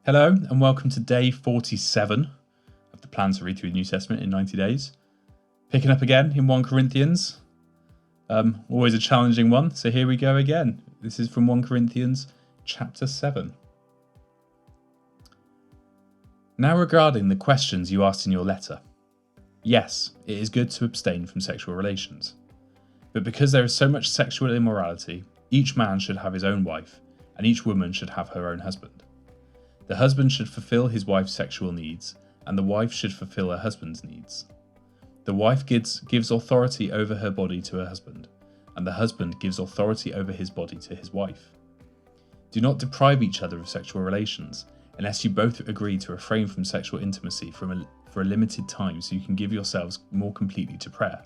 Hello and welcome to day 47 of the plan to read through the New Testament in 90 days. Picking up again in 1 Corinthians. Always a challenging one, so here we go again. This is from 1 Corinthians chapter 7. Now regarding the questions you asked in your letter. Yes, it is good to abstain from sexual relations. But because there is so much sexual immorality, each man should have his own wife, and each woman should have her own husband. The husband should fulfill his wife's sexual needs, and the wife should fulfill her husband's needs. The wife gives authority over her body to her husband, and the husband gives authority over his body to his wife. Do not deprive each other of sexual relations, unless you both agree to refrain from sexual intimacy for a limited time so you can give yourselves more completely to prayer.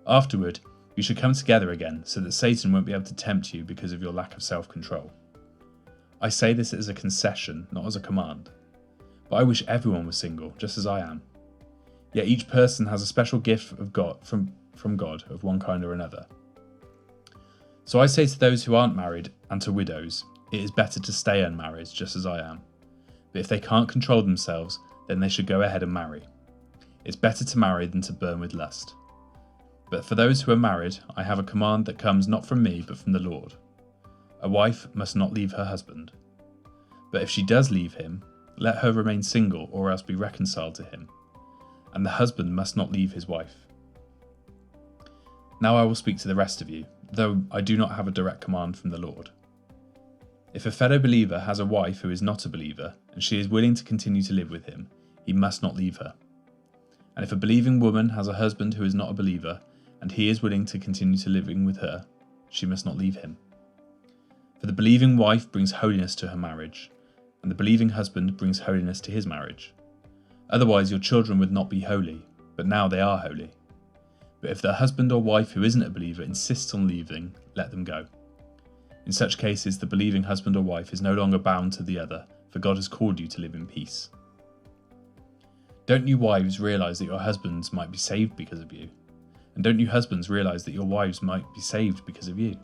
Afterward, you should come together again so that Satan won't be able to tempt you because of your lack of self-control. I say this as a concession, not as a command. But I wish everyone was single, just as I am. Yet each person has a special gift of God from God of one kind or another. So I say to those who aren't married and to widows, it is better to stay unmarried, just as I am. But if they can't control themselves, then they should go ahead and marry. It's better to marry than to burn with lust. But for those who are married, I have a command that comes not from me, but from the Lord. A wife must not leave her husband. But if she does leave him, let her remain single or else be reconciled to him. And the husband must not leave his wife. Now I will speak to the rest of you, though I do not have a direct command from the Lord. If a fellow believer has a wife who is not a believer, and she is willing to continue to live with him, he must not leave her. And if a believing woman has a husband who is not a believer, and he is willing to continue to living with her, she must not leave him. For the believing wife brings holiness to her marriage, and the believing husband brings holiness to his marriage. Otherwise your children would not be holy, but now they are holy. But if the husband or wife who isn't a believer insists on leaving, let them go. In such cases, the believing husband or wife is no longer bound to the other, for God has called you to live in peace. Don't you wives realize that your husbands might be saved because of you? And don't you husbands realize that your wives might be saved because of you?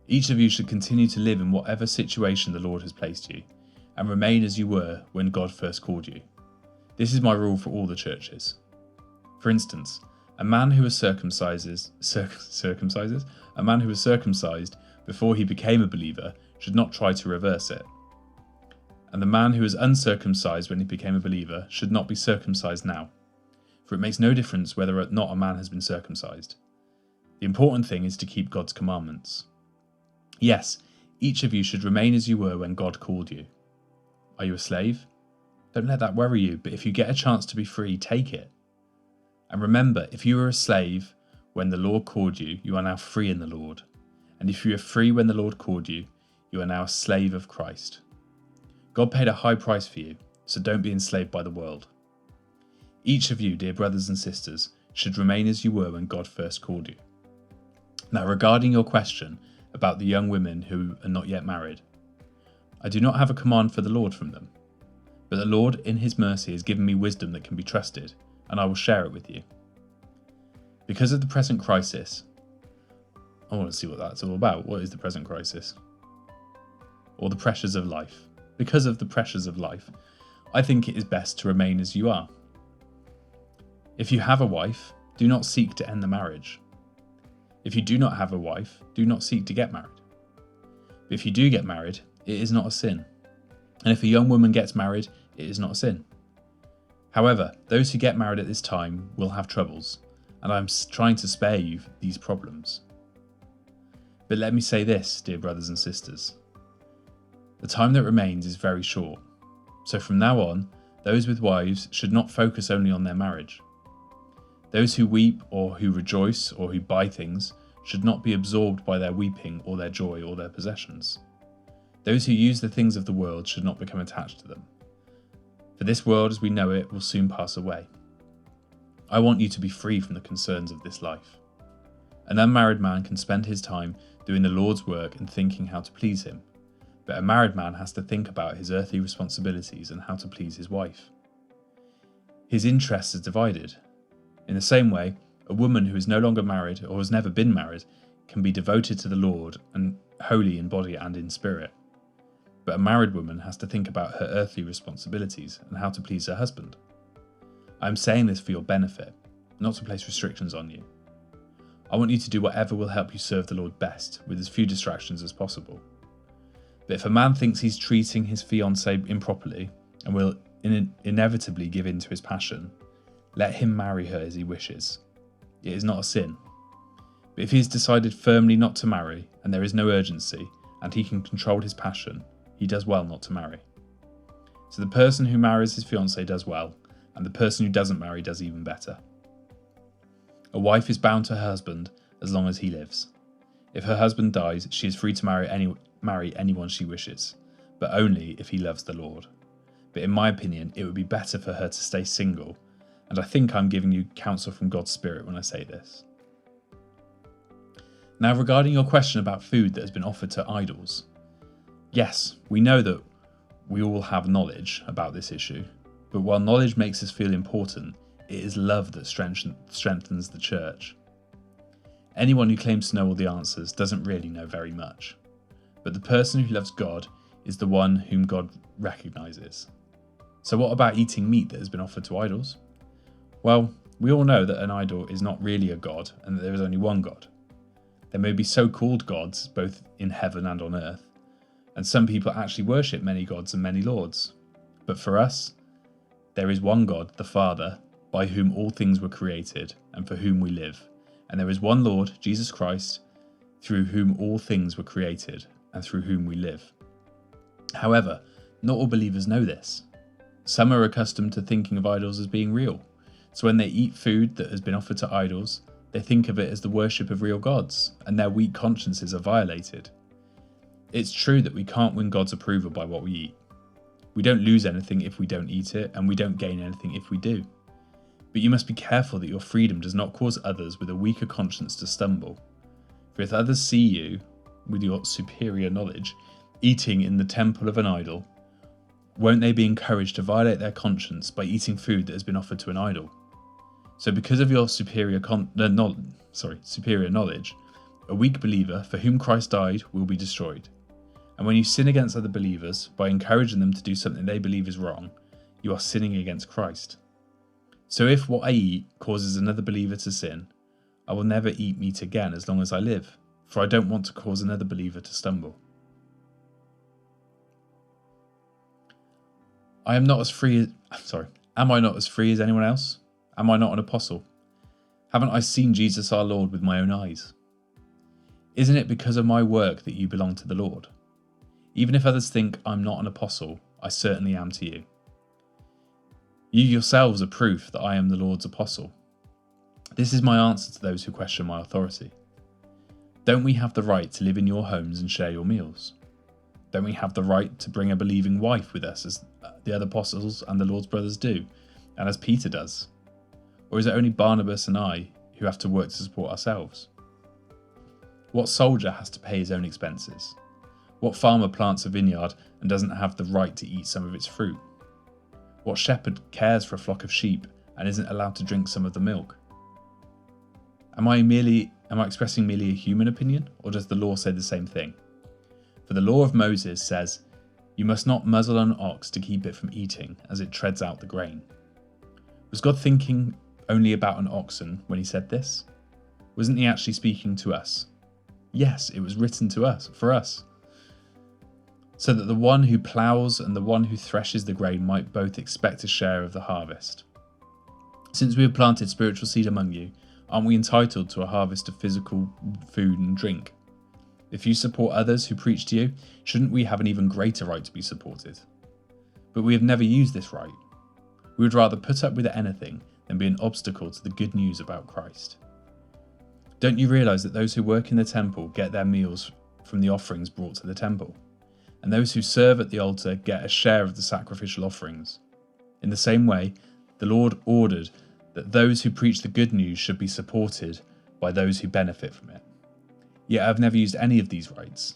Each of you should continue to live in whatever situation the Lord has placed you, and remain as you were when God first called you. This is my rule for all the churches. For instance, a man who was circumcised before he became a believer should not try to reverse it. And the man who was uncircumcised when he became a believer should not be circumcised now, for it makes no difference whether or not a man has been circumcised. The important thing is to keep God's commandments. Yes, each of you should remain as you were when God called you. Are you a slave? Don't let that worry you, but if you get a chance to be free, take it. And remember, if you were a slave when the Lord called you, you are now free in the Lord. And if you were free when the Lord called you, you are now a slave of Christ. God paid a high price for you, so don't be enslaved by the world. Each of you, dear brothers and sisters, should remain as you were when God first called you. Now, regarding your question about the young women who are not yet married, I do not have a command for the Lord from them, but the Lord in his mercy has given me wisdom that can be trusted, and I will share it with you. Because of the present crisis, I want to see what that's all about. What is the present crisis? Or the pressures of life. Because of the pressures of life, I think it is best to remain as you are. If you have a wife, do not seek to end the marriage. If you do not have a wife, do not seek to get married. But if you do get married, it is not a sin. And if a young woman gets married, it is not a sin. However, those who get married at this time will have troubles, and I am trying to spare you these problems. But let me say this, dear brothers and sisters. The time that remains is very short, so from now on, those with wives should not focus only on their marriage. Those who weep or who rejoice or who buy things should not be absorbed by their weeping or their joy or their possessions. Those who use the things of the world should not become attached to them. For this world as we know it will soon pass away. I want you to be free from the concerns of this life. An unmarried man can spend his time doing the Lord's work and thinking how to please him, but a married man has to think about his earthly responsibilities and how to please his wife. His interests are divided. In the same way, a woman who is no longer married or has never been married can be devoted to the Lord and holy in body and in spirit. but a married woman has to think about her earthly responsibilities and how to please her husband. I am saying this for your benefit, not to place restrictions on you. I want you to do whatever will help you serve the Lord best, with as few distractions as possible. But if a man thinks he's treating his fiancée improperly and will inevitably give in to his passion, let him marry her as he wishes. It is not a sin. But if he has decided firmly not to marry, and there is no urgency, and he can control his passion, he does well not to marry. So the person who marries his fiancée does well, and the person who doesn't marry does even better. A wife is bound to her husband as long as he lives. If her husband dies, she is free to marry anyone she wishes, but only if he loves the Lord. But in my opinion, it would be better for her to stay single, and I think I'm giving you counsel from God's Spirit when I say this. Now, regarding your question about food that has been offered to idols, yes, we know that we all have knowledge about this issue, but while knowledge makes us feel important, it is love that strengthens the church. Anyone who claims to know all the answers doesn't really know very much, but the person who loves God is the one whom God recognises. So what about eating meat that has been offered to idols? Well, we all know that an idol is not really a god and that there is only one God. There may be so-called gods, both in heaven and on earth, and some people actually worship many gods and many lords. But for us, there is one God, the Father, by whom all things were created and for whom we live. And there is one Lord, Jesus Christ, through whom all things were created and through whom we live. However, not all believers know this. Some are accustomed to thinking of idols as being real. So when they eat food that has been offered to idols, they think of it as the worship of real gods, and their weak consciences are violated. It's true that we can't win God's approval by what we eat. We don't lose anything if we don't eat it, and we don't gain anything if we do. But you must be careful that your freedom does not cause others with a weaker conscience to stumble. For if others see you, with your superior knowledge, eating in the temple of an idol, won't they be encouraged to violate their conscience by eating food that has been offered to an idol? So because of your superior knowledge, a weak believer for whom Christ died will be destroyed. And when you sin against other believers by encouraging them to do something they believe is wrong, you are sinning against Christ. So if what I eat causes another believer to sin, I will never eat meat again as long as I live, for I don't want to cause another believer to stumble. Am I not as free as anyone else? Am I not an apostle? Haven't I seen Jesus our Lord with my own eyes? Isn't it because of my work that you belong to the Lord? Even if others think I'm not an apostle, I certainly am to you. You yourselves are proof that I am the Lord's apostle. This is my answer to those who question my authority. Don't we have the right to live in your homes and share your meals? Don't we have the right to bring a believing wife with us as the other apostles and the Lord's brothers do, and as Peter does? Or is it only Barnabas and I who have to work to support ourselves? What soldier has to pay his own expenses? What farmer plants a vineyard and doesn't have the right to eat some of its fruit? What shepherd cares for a flock of sheep and isn't allowed to drink some of the milk? Am I expressing merely a human opinion, or does the law say the same thing? For the law of Moses says, "You must not muzzle an ox to keep it from eating, as it treads out the grain." Was God thinking only about an oxen when he said this? Wasn't he actually speaking to us? Yes, it was written to us, for us, so that the one who ploughs and the one who threshes the grain might both expect a share of the harvest. Since we have planted spiritual seed among you, aren't we entitled to a harvest of physical food and drink? If you support others who preach to you, shouldn't we have an even greater right to be supported? But we have never used this right. We would rather put up with anything than be an obstacle to the good news about Christ. Don't you realise that those who work in the temple get their meals from the offerings brought to the temple? And those who serve at the altar get a share of the sacrificial offerings. In the same way, the Lord ordered that those who preach the good news should be supported by those who benefit from it. Yet I have never used any of these rights,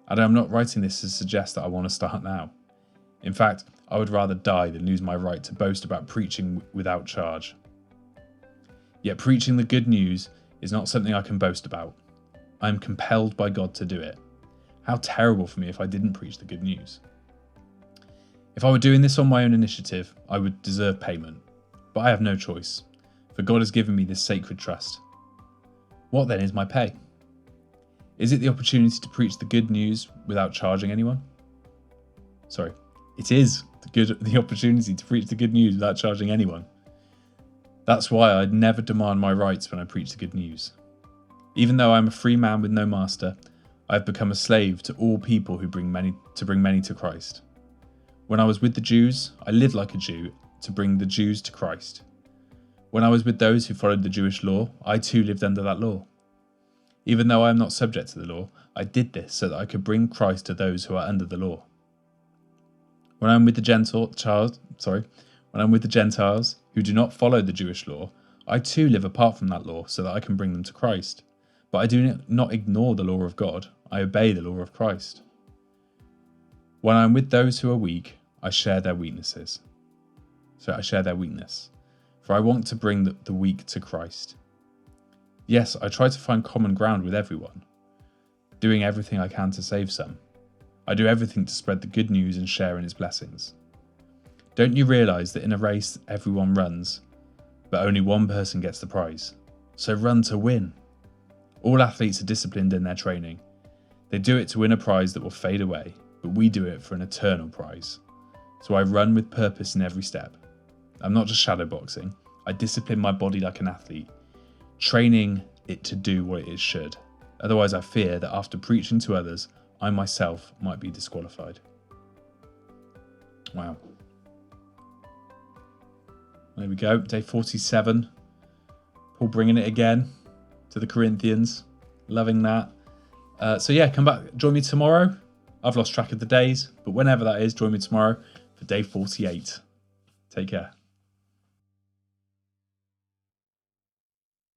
and I am not writing this to suggest that I want to start now. In fact, I would rather die than lose my right to boast about preaching without charge. Yet preaching the good news is not something I can boast about. I am compelled by God to do it. How terrible for me if I didn't preach the good news. If I were doing this on my own initiative, I would deserve payment. But I have no choice, for God has given me this sacred trust. What then is my pay? Is it the opportunity to preach the good news without charging anyone? It is the opportunity to preach the good news without charging anyone. That's why I'd never demand my rights when I preach the good news. Even though I'm a free man with no master, I have become a slave to all people who bring many to Christ. When I was with the Jews, I lived like a Jew to bring the Jews to Christ. When I was with those who followed the Jewish law, I too lived under that law. Even though I am not subject to the law, I did this so that I could bring Christ to those who are under the law. When I'm with the Gentiles who do not follow the Jewish law, I too live apart from that law so that I can bring them to Christ. But I do not ignore the law of God, I obey the law of Christ. When I'm with those who are weak, I share their weakness. For I want to bring the weak to Christ. Yes, I try to find common ground with everyone, doing everything I can to save some. I do everything to spread the good news and share in its blessings. Don't you realise that in a race everyone runs, but only one person gets the prize? So run to win. All athletes are disciplined in their training. They do it to win a prize that will fade away, but we do it for an eternal prize. So I run with purpose in every step. I'm not just shadowboxing. I discipline my body like an athlete, training it to do what it should. Otherwise, I fear that after preaching to others, I myself might be disqualified. Wow. There we go, day 47. Paul bringing it again to the Corinthians. Loving that. Come back, join me tomorrow. I've lost track of the days, but whenever that is, join me tomorrow for day 48. Take care.